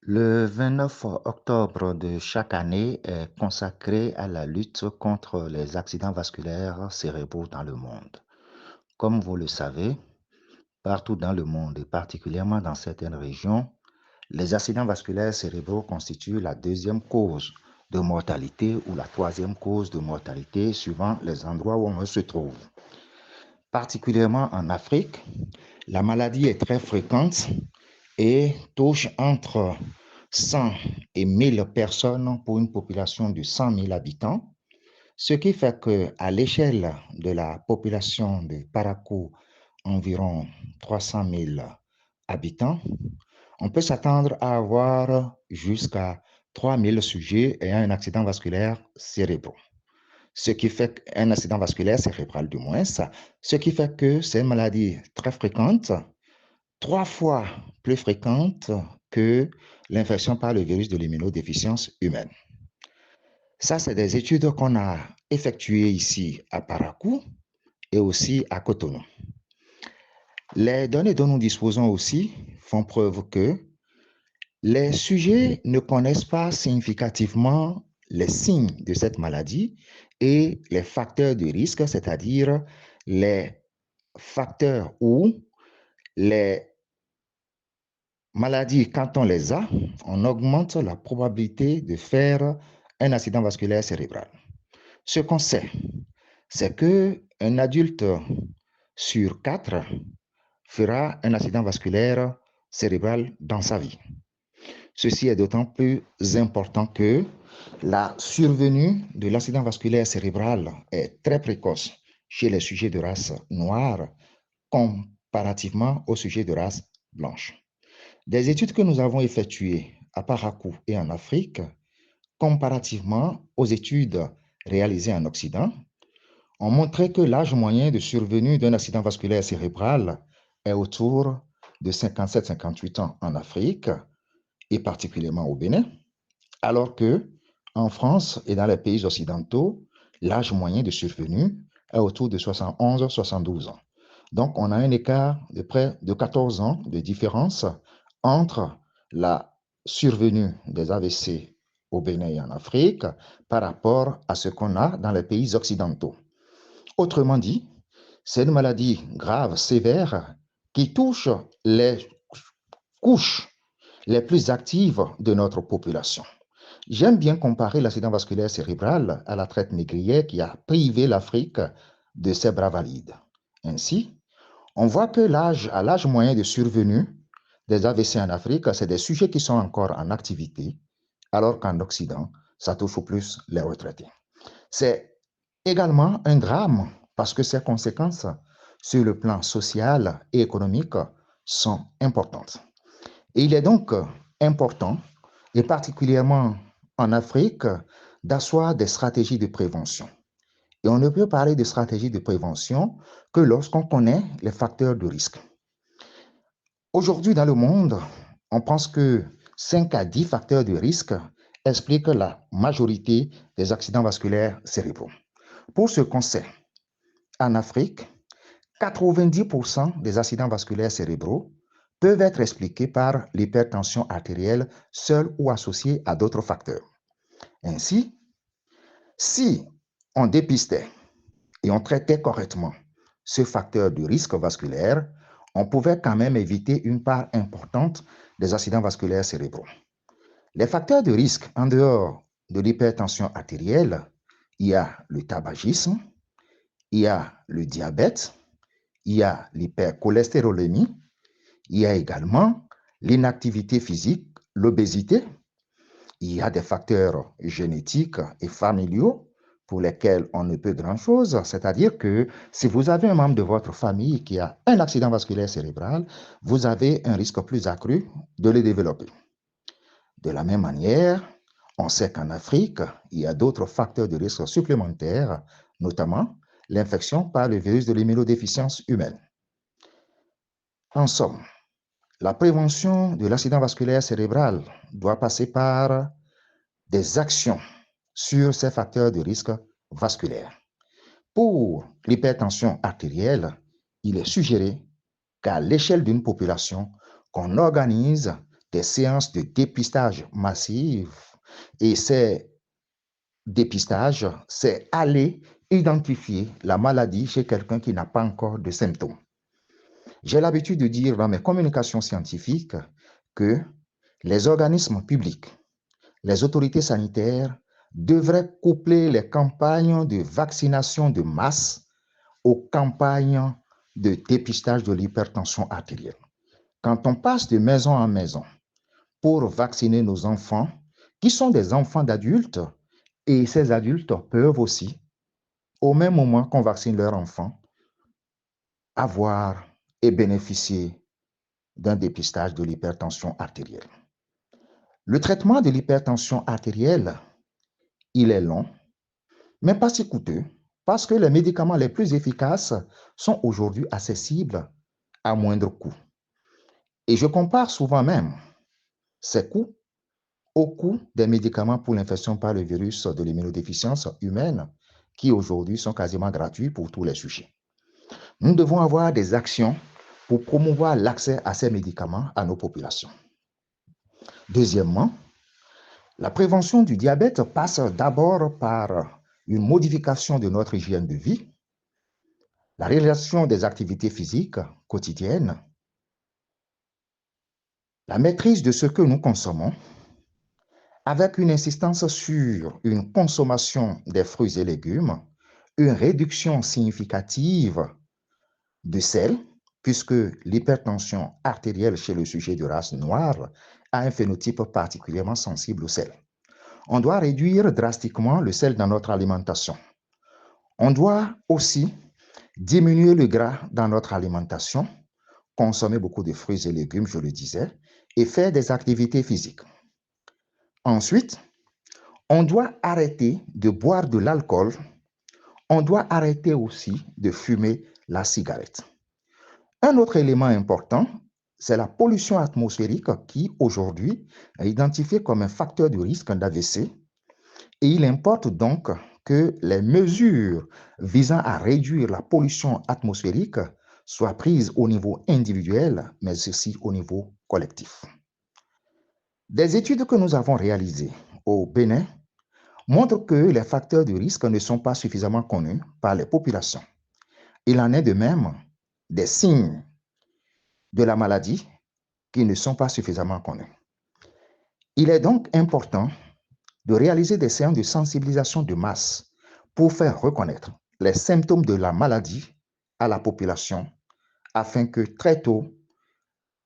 Le 29 octobre de chaque année est consacré à la lutte contre les accidents vasculaires cérébraux dans le monde. Comme vous le savez, partout dans le monde et particulièrement dans certaines régions, les accidents vasculaires cérébraux constituent la deuxième cause de mortalité ou la troisième cause de mortalité suivant les endroits où on se trouve. Particulièrement en Afrique, la maladie est très fréquente et touche entre 100 et 1000 personnes pour une population de 100 000 habitants, ce qui fait qu'à l'échelle de la population de Parakou, environ 300 000 habitants, on peut s'attendre à avoir jusqu'à 3000 sujets ayant un accident vasculaire cérébral. Ce qui fait qu'un accident vasculaire cérébral du moins, ce qui fait que c'est une maladie très fréquente, 3 fois plus fréquente que l'infection par le virus de l'immunodéficience humaine. Ça, c'est des études qu'on a effectuées ici à Parakou et aussi à Cotonou. Les données dont nous disposons aussi font preuve que les sujets ne connaissent pas significativement les signes de cette maladie et les facteurs de risque, c'est-à-dire les facteurs où les maladies, quand on les a, on augmente la probabilité de faire un accident vasculaire cérébral. Ce qu'on sait, c'est qu'un adulte sur 4 fera un accident vasculaire cérébral dans sa vie. Ceci est d'autant plus important que la survenue de l'accident vasculaire cérébral est très précoce chez les sujets de race noire comparativement aux sujets de race blanche. Des études que nous avons effectuées à Parakou et en Afrique, comparativement aux études réalisées en Occident, ont montré que l'âge moyen de survenue d'un accident vasculaire cérébral est autour de 57-58 ans en Afrique et particulièrement au Bénin, alors que en France et dans les pays occidentaux, l'âge moyen de survenue est autour de 71-72 ans. Donc, on a un écart de près de 14 ans de différence entre la survenue des AVC au Bénin et en Afrique par rapport à ce qu'on a dans les pays occidentaux. Autrement dit, c'est une maladie grave, sévère, qui touche les couches les plus actives de notre population. J'aime bien comparer l'accident vasculaire cérébral à la traite négrière qui a privé l'Afrique de ses bras valides. Ainsi, on voit que à l'âge moyen de survenue des AVC en Afrique, c'est des sujets qui sont encore en activité, alors qu'en Occident, ça touche plus les retraités. C'est également un drame parce que ses conséquences sur le plan social et économique sont importantes. Et il est donc important, et particulièrement en Afrique, d'asseoir des stratégies de prévention. Et on ne peut parler de stratégie de prévention que lorsqu'on connaît les facteurs de risque. Aujourd'hui, dans le monde, on pense que 5 à 10 facteurs de risque expliquent la majorité des accidents vasculaires cérébraux. Pour ce qu'on sait, en Afrique, 90% des accidents vasculaires cérébraux peuvent être expliqués par l'hypertension artérielle seule ou associée à d'autres facteurs. Ainsi, si on dépistait et on traitait correctement ce facteur de risque vasculaire, on pouvait quand même éviter une part importante des accidents vasculaires cérébraux. Les facteurs de risque en dehors de l'hypertension artérielle, il y a le tabagisme, il y a le diabète, il y a l'hypercholestérolémie, il y a également l'inactivité physique, l'obésité, il y a des facteurs génétiques et familiaux pour lesquels on ne peut grand-chose, c'est-à-dire que si vous avez un membre de votre famille qui a un accident vasculaire cérébral, vous avez un risque plus accru de le développer. De la même manière, on sait qu'en Afrique, il y a d'autres facteurs de risque supplémentaires, notamment l'infection par le virus de l'immunodéficience humaine. En somme, la prévention de l'accident vasculaire cérébral doit passer par des actions sur ces facteurs de risque vasculaire. Pour l'hypertension artérielle, il est suggéré qu'à l'échelle d'une population, qu'on organise des séances de dépistage massives. Et ces dépistages, c'est aller identifier la maladie chez quelqu'un qui n'a pas encore de symptômes. J'ai l'habitude de dire dans mes communications scientifiques que les organismes publics, les autorités sanitaires devraient coupler les campagnes de vaccination de masse aux campagnes de dépistage de l'hypertension artérielle. Quand on passe de maison en maison pour vacciner nos enfants, qui sont des enfants d'adultes, et ces adultes peuvent aussi, au même moment qu'on vaccine leurs enfants, avoir et bénéficier d'un dépistage de l'hypertension artérielle. Le traitement de l'hypertension artérielle, il est long, mais pas si coûteux, parce que les médicaments les plus efficaces sont aujourd'hui accessibles à moindre coût. Et je compare souvent même ces coûts au coût des médicaments pour l'infection par le virus de l'immunodéficience humaine, qui aujourd'hui sont quasiment gratuits pour tous les sujets. Nous devons avoir des actions pour promouvoir l'accès à ces médicaments à nos populations. Deuxièmement, la prévention du diabète passe d'abord par une modification de notre hygiène de vie, la réalisation des activités physiques quotidiennes, la maîtrise de ce que nous consommons, avec une insistance sur une consommation des fruits et légumes, une réduction significative de sel, puisque l'hypertension artérielle chez le sujet de race noire a un phénotype particulièrement sensible au sel. On doit réduire drastiquement le sel dans notre alimentation. On doit aussi diminuer le gras dans notre alimentation, consommer beaucoup de fruits et légumes, je le disais, et faire des activités physiques. Ensuite, on doit arrêter de boire de l'alcool. On doit arrêter aussi de fumer la cigarette. Un autre élément important, c'est la pollution atmosphérique qui, aujourd'hui, est identifiée comme un facteur de risque d'AVC. Et il importe donc que les mesures visant à réduire la pollution atmosphérique soient prises au niveau individuel, mais aussi au niveau collectif. Des études que nous avons réalisées au Bénin montrent que les facteurs de risque ne sont pas suffisamment connus par les populations. Il en est de même des signes de la maladie qui ne sont pas suffisamment connus. Il est donc important de réaliser des séances de sensibilisation de masse pour faire reconnaître les symptômes de la maladie à la population afin que très tôt,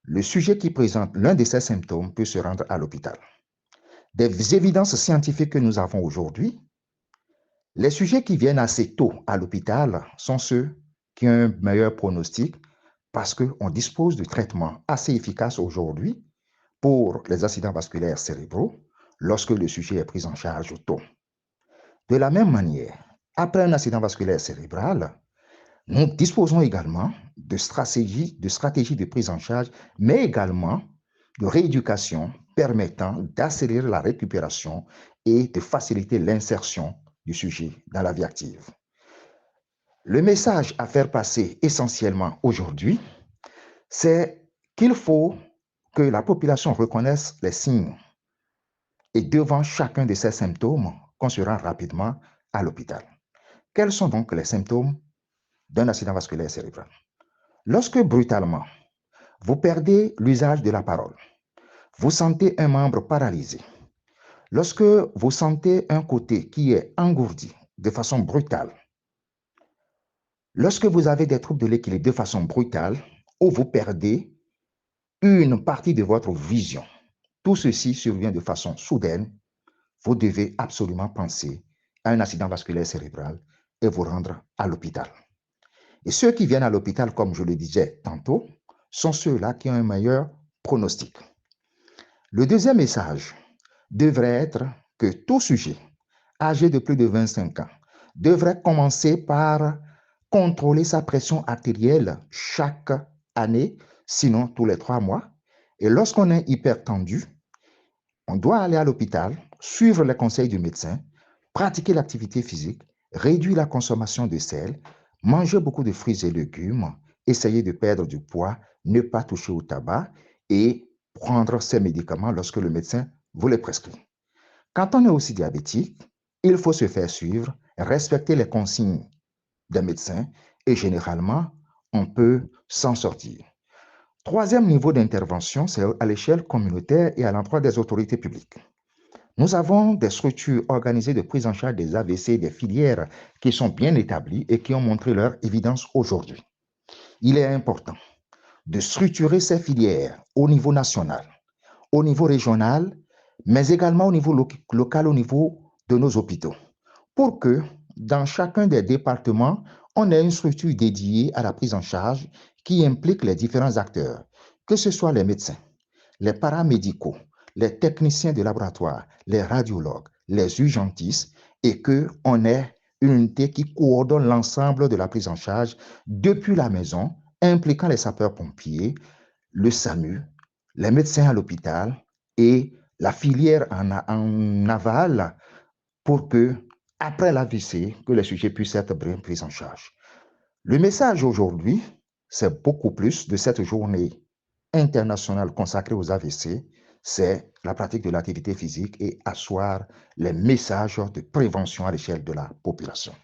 le sujet qui présente l'un de ces symptômes puisse se rendre à l'hôpital. Des évidences scientifiques que nous avons aujourd'hui, les sujets qui viennent assez tôt à l'hôpital sont ceux qui ont un meilleur pronostic parce qu'on dispose de traitements assez efficaces aujourd'hui pour les accidents vasculaires cérébraux lorsque le sujet est pris en charge tôt. De la même manière, après un accident vasculaire cérébral, nous disposons également de stratégies de prise en charge, mais également de rééducation permettant d'accélérer la récupération et de faciliter l'insertion du sujet dans la vie active. Le message à faire passer essentiellement aujourd'hui, c'est qu'il faut que la population reconnaisse les signes et devant chacun de ces symptômes, qu'on se rend rapidement à l'hôpital. Quels sont donc les symptômes d'un accident vasculaire cérébral? Lorsque brutalement, vous perdez l'usage de la parole, vous sentez un membre paralysé, lorsque vous sentez un côté qui est engourdi de façon brutale, lorsque vous avez des troubles de l'équilibre de façon brutale, ou vous perdez une partie de votre vision, tout ceci survient de façon soudaine, vous devez absolument penser à un accident vasculaire cérébral et vous rendre à l'hôpital. Et ceux qui viennent à l'hôpital, comme je le disais tantôt, sont ceux-là qui ont un meilleur pronostic. Le deuxième message devrait être que tout sujet âgé de plus de 25 ans devrait commencer par contrôler sa pression artérielle chaque année, sinon tous les 3 mois. Et lorsqu'on est hypertendu, on doit aller à l'hôpital, suivre les conseils du médecin, pratiquer l'activité physique, réduire la consommation de sel, manger beaucoup de fruits et légumes, essayer de perdre du poids, ne pas toucher au tabac et prendre ces médicaments lorsque le médecin vous les prescrit. Quand on est aussi diabétique, il faut se faire suivre, respecter les consignes des médecins et généralement, on peut s'en sortir. Troisième niveau d'intervention, c'est à l'échelle communautaire et à l'endroit des autorités publiques. Nous avons des structures organisées de prise en charge des AVC, des filières qui sont bien établies et qui ont montré leur évidence aujourd'hui. Il est important de structurer ces filières au niveau national, au niveau régional, mais également au niveau local, au niveau de nos hôpitaux, pour que dans chacun des départements, on ait une structure dédiée à la prise en charge qui implique les différents acteurs, que ce soit les médecins, les paramédicaux, les techniciens de laboratoire, les radiologues, les urgentistes, et qu'on ait une unité qui coordonne l'ensemble de la prise en charge depuis la maison, impliquant les sapeurs-pompiers, le SAMU, les médecins à l'hôpital et la filière en aval pour que, après l'AVC, que les sujets puissent être bien pris en charge. Le message aujourd'hui, c'est beaucoup plus de cette journée internationale consacrée aux AVC, c'est la pratique de l'activité physique et asseoir les messages de prévention à l'échelle de la population.